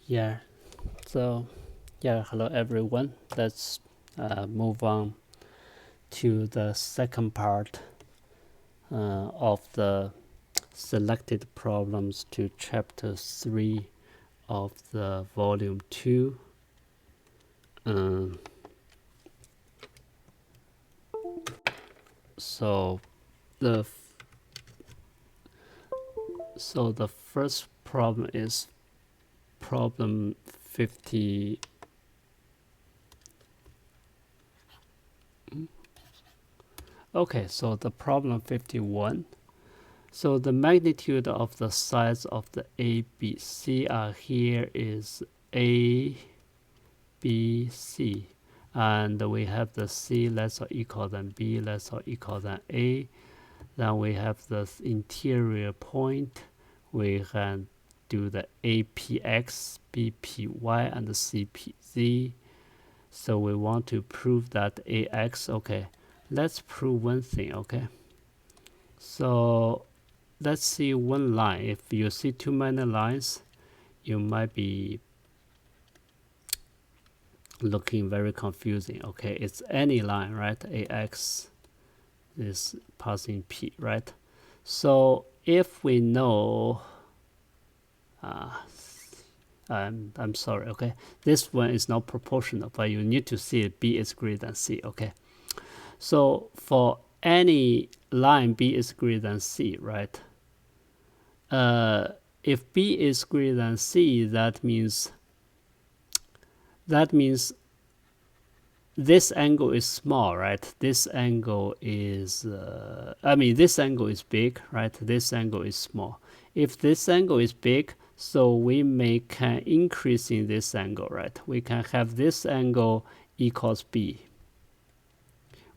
Yeah, so hello everyone. Let's move on to the second part of the selected problems to chapter 3 of the volume 2. Um, so the the first problem is problem 50. Okay, so the problem 51. So the magnitude of the sides of the A, B, C are here is A, B, C. And we have the C less or equal than B less or equal than A. Then we have the interior point. We can do the APX, BPY, and the CPZ. So we want to prove that AX, okay. Let's prove one thing, okay. So let's see one line. If you see too many lines, you might be looking very confusing. Okay, it's any line, right? AX is passing P, right? So if we know, I'm sorry, okay, this one is not proportional, but you need to see B is greater than C, okay? So for any line B is greater than C, right? If B is greater than C, that means this angle is small, right? This angle is, this angle is big, right? This angle is small. If this angle is big, so we can increase in this angle, right? We can have this angle equals B.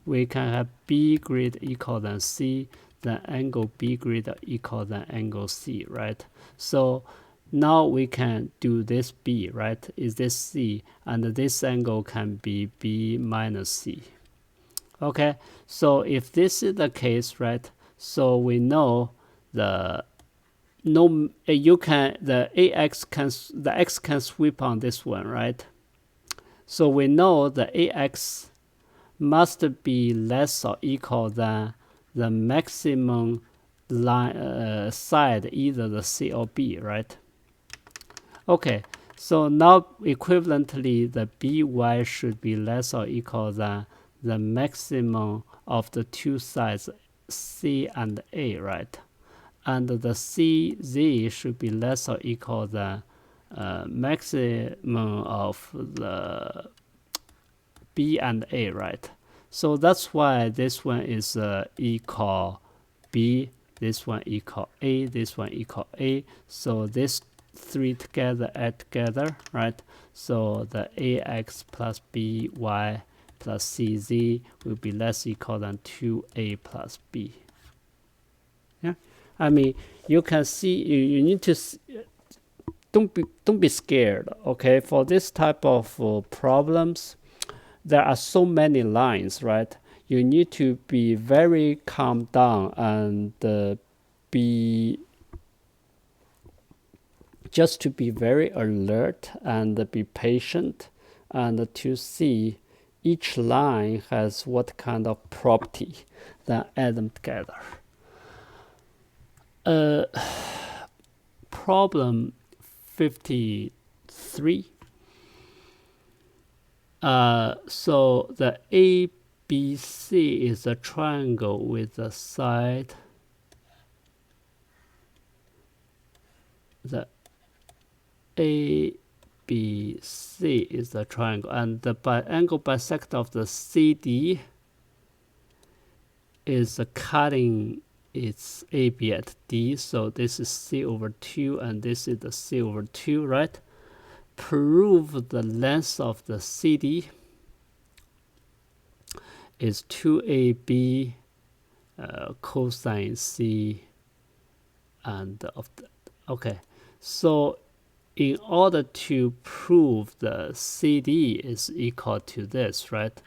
We can have B greater equal than C, then angle B greater equal than angle C, right? So now we can do this B, right? Is this C? And this angle can be B minus C. Okay, so if this is the case, right? So we know the X can sweep on this one, right? So we know the AX must be less or equal than the maximum line side, either the C or B, right? Okay, so now equivalently, the BY should be less or equal than the maximum of the two sides C and A, right? And the CZ should be less or equal than maximum of the B and A, right? So that's why this one is equal B, this one equal A, this one equal A. So this three together add together, right? So the AX plus BY plus CZ will be less equal than 2A plus B. Yeah, I mean, you can see, you need to see, don't be scared, okay? For this type of problems, there are so many lines, right? You need to be very calm down and be very alert and be patient and to see each line has what kind of property, then add them together. Problem 53. So the ABC is a triangle with a side. The ABC is a triangle, and the angle bisector of the CD is cutting its AB at D. So this is C over 2, and this is the C over 2, right? Prove the length of the CD is 2AB cosine C and of the, okay. So in order to prove the CD is equal to this, right?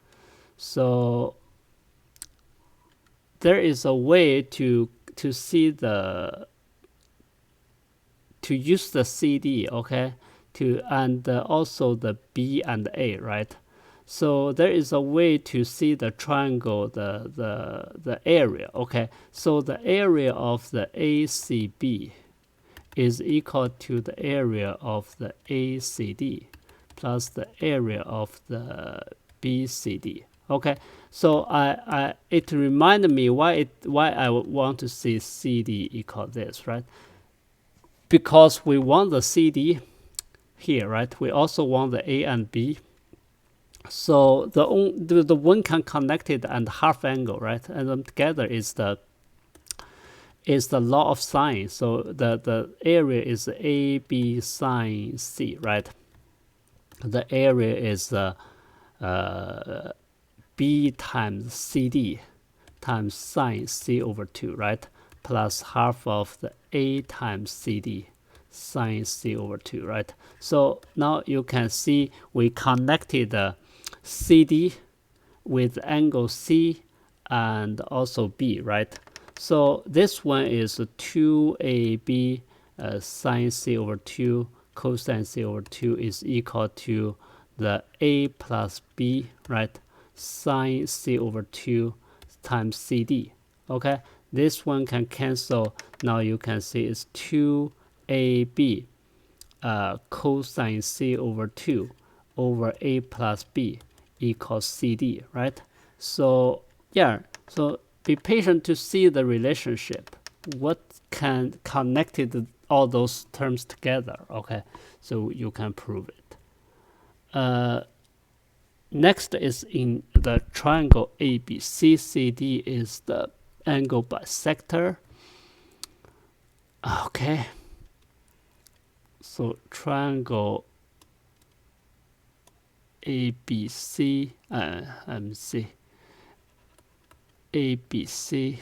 So there is a way to see to use the CD, okay, and also the B and A, right? So there is a way to see the triangle, the area, okay? So the area of the ACB is equal to the area of the ACD plus the area of the BCD. Okay, so it reminded me why I want to see CD equal this, right? Because we want the CD here, right? We also want the A and B. So the one can connect it and half angle, right? And then together is the law of sine. So the area is AB sine C, right? The area is B times CD times sine C over 2, right? Plus half of the A times CD sine C over 2, right? So now you can see we connected the CD with angle C and also B, right? So this one is 2AB sine C over 2 cosine C over 2 is equal to the A plus B, right? Sine C over 2 times CD. Okay, this one can cancel. Now you can see it's 2AB cosine C over 2 over A plus B equals CD, right? So yeah, so be patient to see the relationship. What can connected all those terms together, okay? So you can prove it. Next is in the triangle ABCCD is the angle bisector. Okay. So triangle ABC, ABC,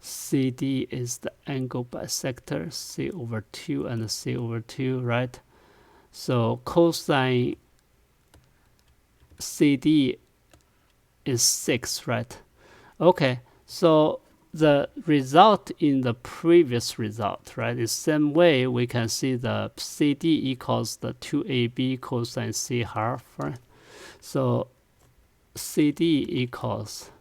CD is the angle bisector, C over 2 and C over 2, right? So cosine CD is 6, right? Okay, so the result in the previous result, right, is same way we can see the CD equals the 2AB cosine C half, right? So CD equals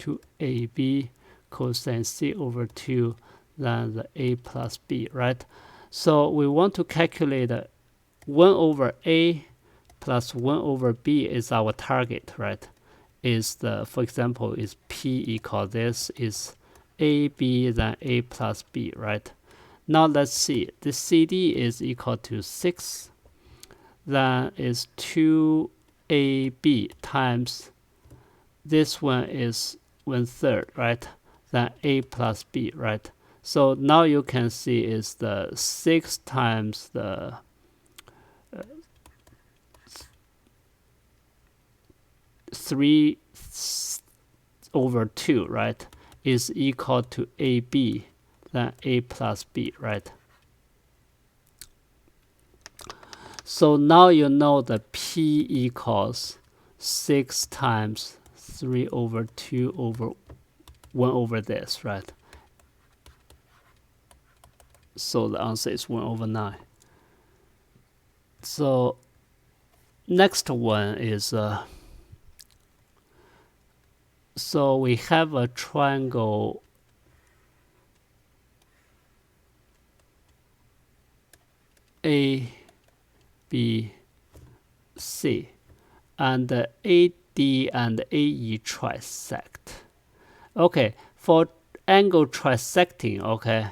2AB cosine C over 2 than the A plus B, right? So we want to calculate 1 over A plus 1 over B is our target, right? Is the, for example, is P equal this is AB than A plus B, right? Now let's see, the CD is equal to 6, then is 2AB times, this one is 1/3, right? Then A plus B, right? So now you can see is the 6 times the 3 over 2, right, is equal to AB, then A plus B, right? So now you know that P equals 6 times 3 over 2 over 1 over this, right? So the answer is 1 over 9. So next one is so we have a triangle A, B, C, and the AD and AE trisect. Okay, for angle trisecting, okay.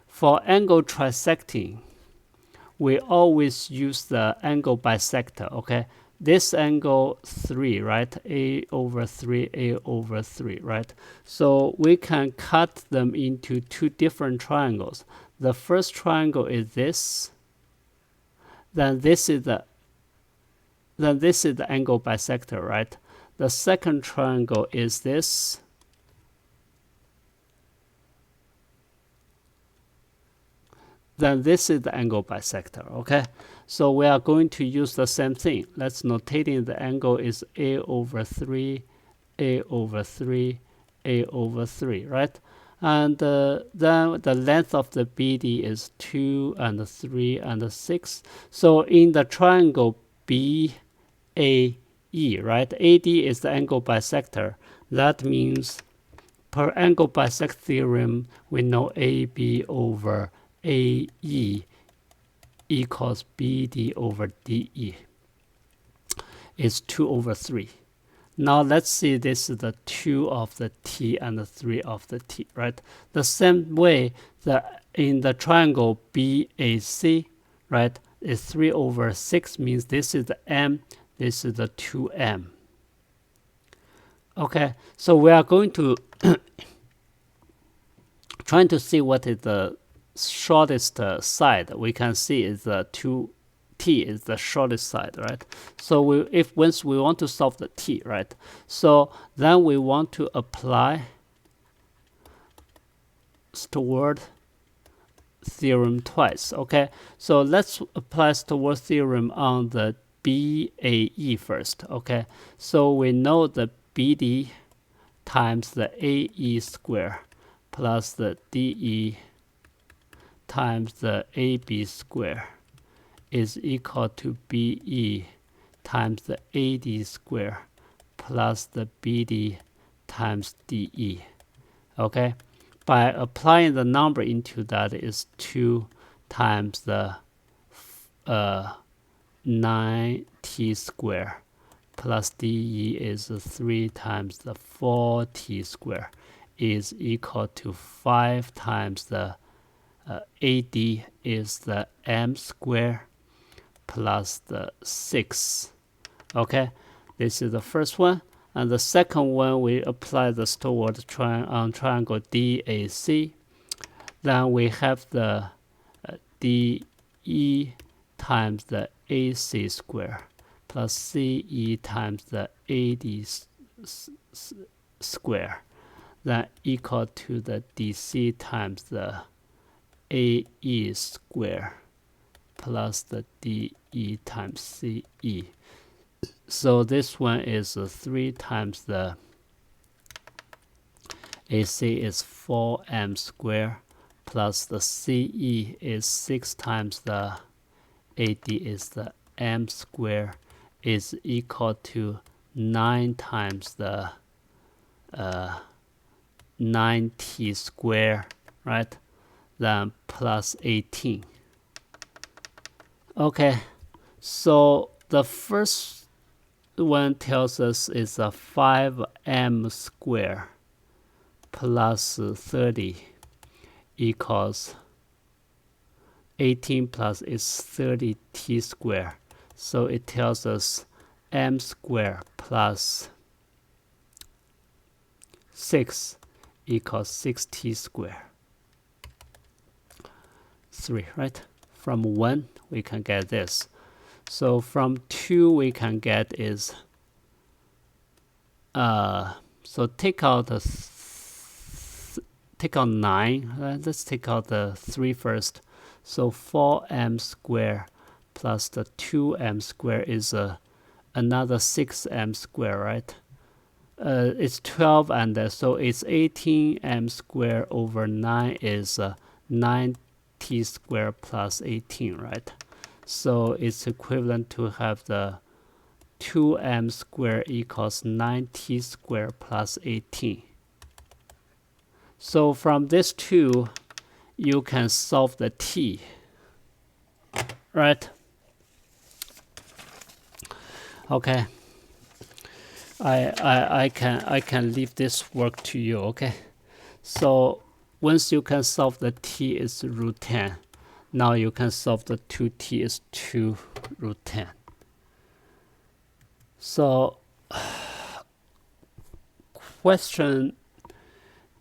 For angle trisecting, we always use the angle bisector, okay? This angle 3, right? A over 3, A over 3, right? So we can cut them into two different triangles. The first triangle is this. Then this is the angle bisector, right? The second triangle is this. Then this is the angle bisector, okay? So we are going to use the same thing. Let's notate the angle is A over 3, A over 3, A over 3, right? And then the length of the BD is 2 and 3 and 6. So in the triangle BAE, right, AD is the angle bisector. That means per angle bisect theorem, we know AB over AE equals BD over DE is 2 over 3. Now let's see, this is the 2 of the T and the 3 of the T, right? The same way that in the triangle BAC, right, is 3 over 6 means this is the M, this is the 2M. Okay, so we are going to trying to see what is the shortest side. We can see is the 2T is the shortest side, right? So once we want to solve the T, right? So then we want to apply Stewart theorem twice. Okay, so let's apply Stewart theorem on the BAE first. Okay, so we know the BD times the AE square plus the DE times the AB square is equal to BE times the AD square plus the BD times DE. Okay, by applying the number into that is 2 times the 9t square plus DE is 3 times the 4t square is equal to 5 times the AD is the M square plus the 6. Okay, this is the first one. And the second one, we apply the Stewart on triangle DAC. Then we have the DE times the AC square plus CE times the AD square. Then equal to the DC times the AE square plus the DE times CE. So this one is 3 times the AC is 4M square plus the CE is 6 times the AD is the M square is equal to 9 times the 9t square, right? Then plus 18. Okay, so the first one tells us is a 5m square plus 30 equals 18 plus is 30t square. So it tells us m square plus 6 equals 6t square. 3, right? From 1 we can get this. So from 2 we can get is so take out the take out 9. Let's take out the 3 first. So 4m square plus the 2m square is another 6m square, right? It's 12, and so it's 18m square over 9 is 9t square plus 18, right? So it's equivalent to have the 2m square equals 9t square plus 18. So from this 2, you can solve the t, right? Okay. I can leave this work to you. Okay. So once you can solve the t is root 10, now you can solve the 2t is 2 root 10. So question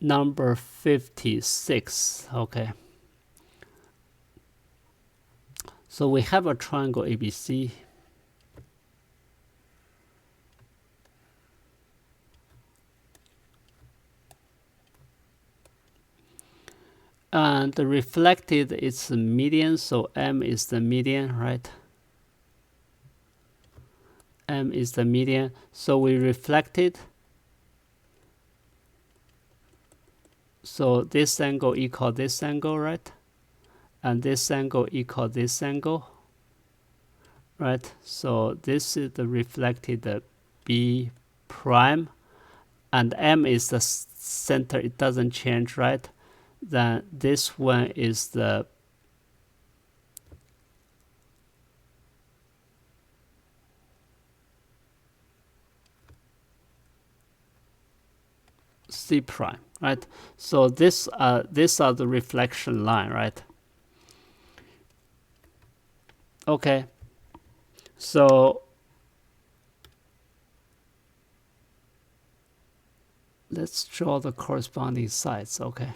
number 56. Okay. So we have a triangle ABC. And the reflected is the median, so M is the median, right? M is the median. So we reflected. So this angle equal this angle, right? And this angle equal this angle, right? So this is the reflected B prime, and M is the center, it doesn't change, right? Then this one is the C prime, right? So these are the reflection line, right? Okay, so let's draw the corresponding sides. Okay.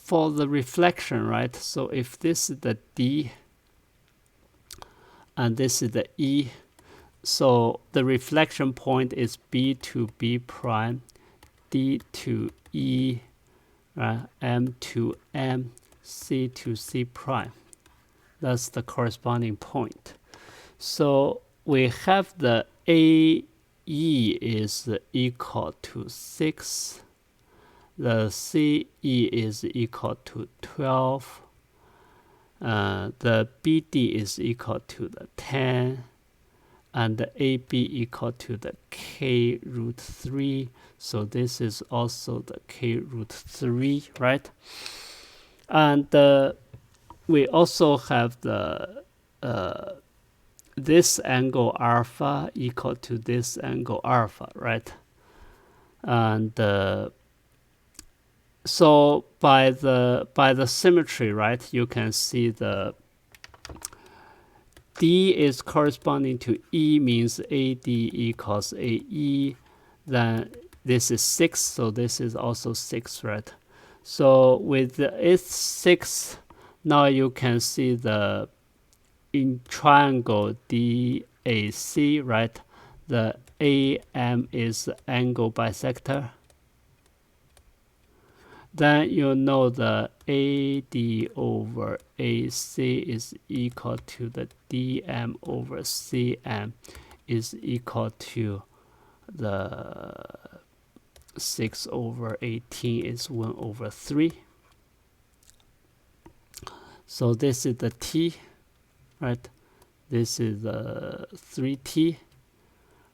For the reflection, right? So if this is the D and this is the E, so the reflection point is B to B prime, D to E, right? M to M, C to C prime. That's the corresponding point. So we have the AE is equal to 6. The CE is equal to 12. The BD is equal to the 10. And the AB equal to the K root 3. So this is also the K root 3, right? And we also have the this angle alpha equal to this angle alpha, right? And so by the symmetry, right, you can see the D is corresponding to E, means AD equals AE. Then this is 6, so this is also 6, right? So with it's 6, now you can see the in triangle DAC, right? The AM is angle bisector. Then you know the AD over AC is equal to the DM over CM is equal to the 6 over 18 is 1 over 3. So this is the T, right? This is the 3T,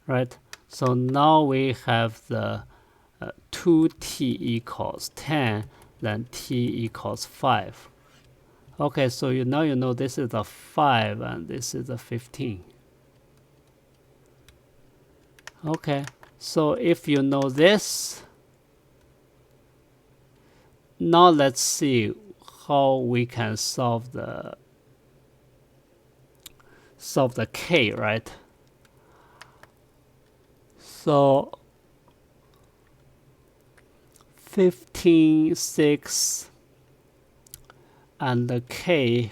right? So now we have the 2T equals 10, then T equals 5. Okay, so you know this is the 5 and this is the 15. Okay, so if you know this, now let's see how we can solve the K, right? So 15, 6, and the K,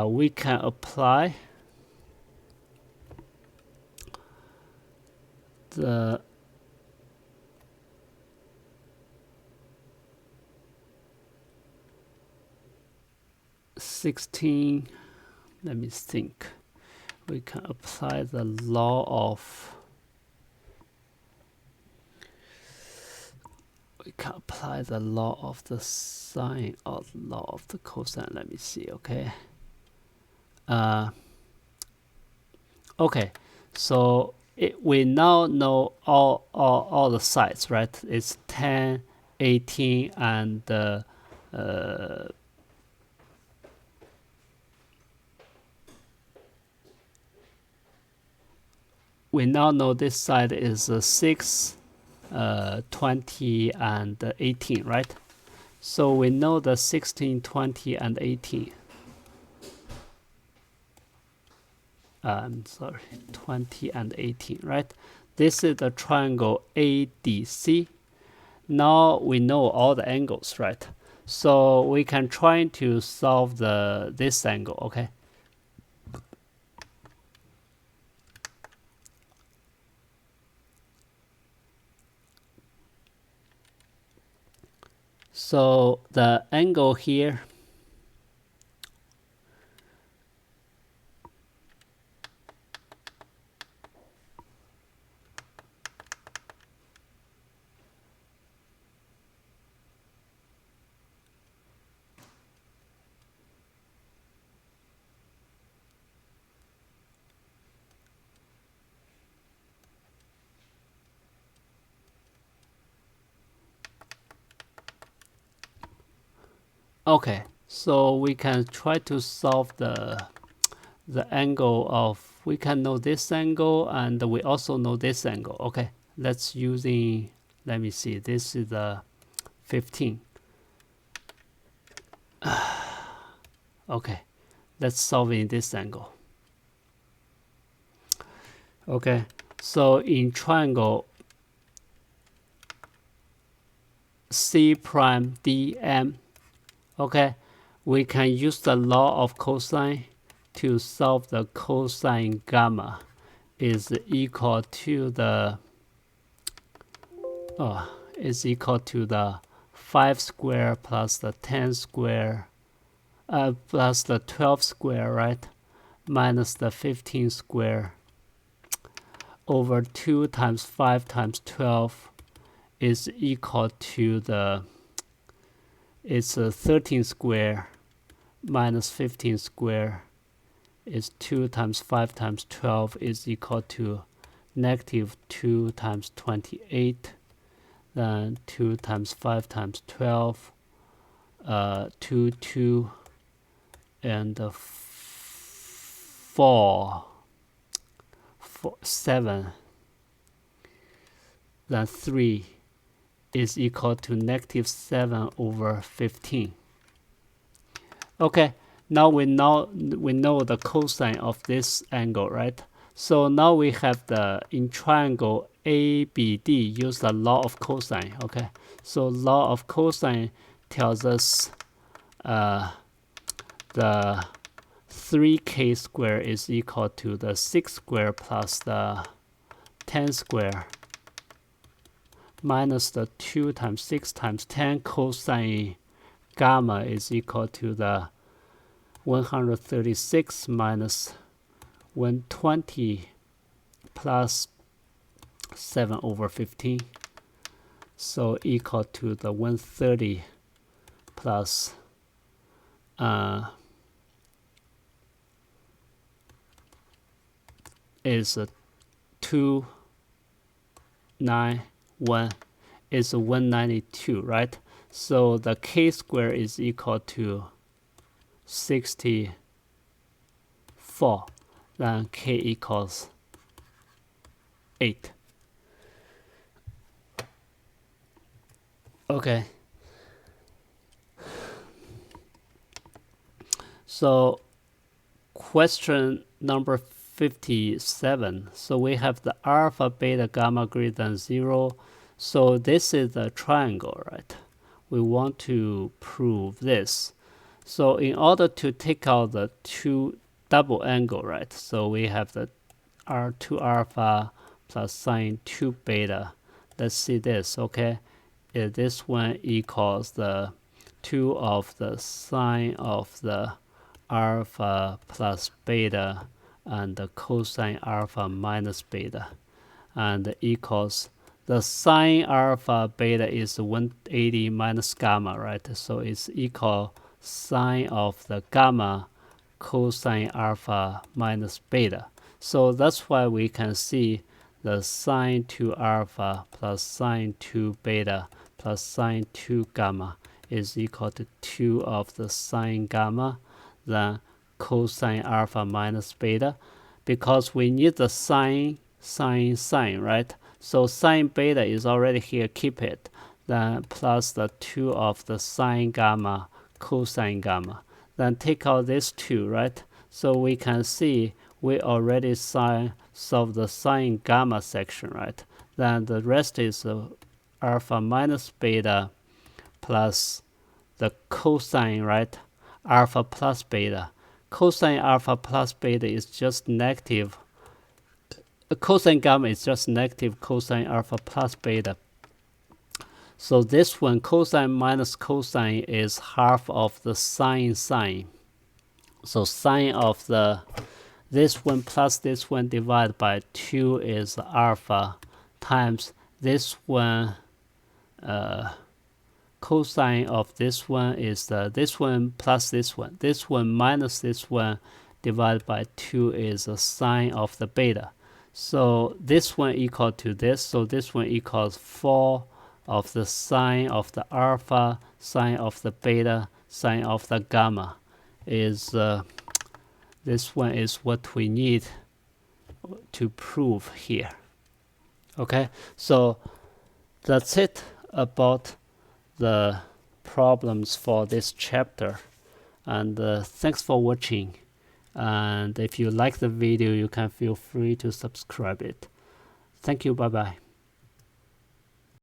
we can apply the (16). Let me think. We can apply the law of the sine or law of the cosine. Let me see. Okay. Okay. So we now know all the sides, right? It's 10, 18, and we now know this side is 6, 20, and 18, right? So we know the 16, 20, and 18. I'm sorry, 20 and 18, right? This is the triangle ADC. Now we know all the angles, right? So we can try to solve this angle, okay? So the angle here, okay, so we can try to solve the angle of, we can know this angle and we also know this angle. Okay, let's using, let me see, this is the 15. Okay, let's solve in this angle. Okay, so in triangle C prime DM, okay, we can use the law of cosine to solve the cosine gamma is equal to the is equal to the 5 square plus the 10 square plus the 12 square, right, minus the 15 square over 2 times 5 times 12 is equal to the, it's 13 square minus 15 square is 2 times 5 times 12 is equal to negative 2 times 28, then 2 times 5 times 12, 2 and 4, 7, then 3 is equal to negative 7 over 15. Okay, now we know the cosine of this angle, right? So now we have the, in triangle ABD, use the law of cosine. Okay, so law of cosine tells us the 3k square is equal to the 6 square plus the 10 square minus the 2 times 6 times 10 cosine gamma is equal to the 136 minus 120 plus 7 over 15. So equal to the 130 plus is 291 is 192, right? So the k square is equal to 64. Then k equals 8. Okay. So question number 57. So we have the alpha, beta, gamma greater than 0. So this is a triangle, right? We want to prove this. So in order to take out the two double angle, right? So we have the R2 alpha plus sine 2 beta. Let's see this, okay? This one equals the 2 of the sine of the alpha plus beta and the cosine alpha minus beta, and equals the sine alpha beta is 180 minus gamma, right? So it's equal sine of the gamma cosine alpha minus beta. So that's why we can see the sine 2 alpha plus sine 2 beta plus sine 2 gamma is equal to 2 of the sine gamma, then cosine alpha minus beta, because we need the sine, right? So sine beta is already here, keep it. Then plus the 2 of the sine gamma, cosine gamma. Then take out this 2, right? So we can see we already solve the sine gamma section, right? Then the rest is alpha minus beta plus the cosine, right? Alpha plus beta. Cosine alpha plus beta is just negative. Cosine gamma is just negative cosine alpha plus beta. So this one, cosine minus cosine, is half of the sine. So sine of this one plus this one divided by 2 is alpha times this one. Cosine of this one is this one plus this one. This one minus this one divided by 2 is the sine of the beta. So this one equal to this. So this one equals 4 of the sine of the alpha, sine of the beta, sine of the gamma. Is this one is what we need to prove here. Okay, so that's it about the problems for this chapter, and thanks for watching. And if you like the video, you can feel free to subscribe it. Thank you. Bye bye.